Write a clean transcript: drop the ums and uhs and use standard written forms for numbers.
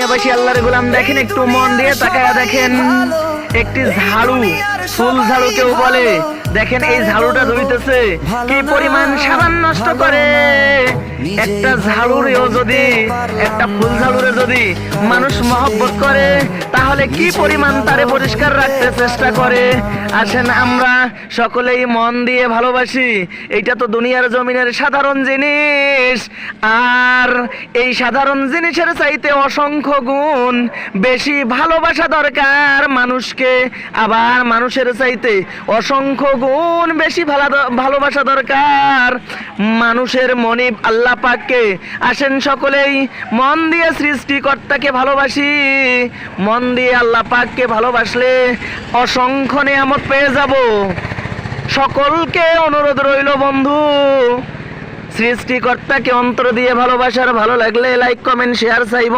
দুনিয়াবাসী আল্লাহর গোলাম দেখেন, একটু মন দিয়ে তাকায়া দেখেন, একটি ঝাড়ু, ফুল ঝাড়ু কেউ বলে, দেখেন এই ঝাড়ুটা ধুইতেছে, কি পরিমাণ সাবান নষ্ট করে। একটা ঝাড়ুরেও যদি, একটা ফুল ঝাড়ুরে যদি মানুষ মহব্বত করে, তাহলে কি পরিমাণ তারে পরিষ্কার রাখতে চেষ্টা করে। আসেন আমরা সকলেই মন দিয়ে ভালোবাসি, এইটা তো দুনিয়ার জমিনের সাধারণ জিনিস। আর এই সাধারণ জিনিসের চাইতে অসংখ্য গুণ বেশি ভালোবাসা দরকার মানুষকে, আবার মানুষের চাইতে অসংখ্য গুণ বেশি ভালোবাসা দরকার মানুষের মনিব আল্লাহ পাককে। আসেন সকলেই মন দিয়ে সৃষ্টিকর্তাকে ভালোবাসি, মন দিয়ে আল্লাহ পাককে ভালোবাসলে অসংখ্য নিয়ামত পেয়ে যাব। সকলকে অনুরোধ রইল বন্ধু, সৃষ্টিকর্তাকে অন্তর দিয়ে ভালোবাসার, ভালো লাগলে লাইক কমেন্ট শেয়ার চাইব।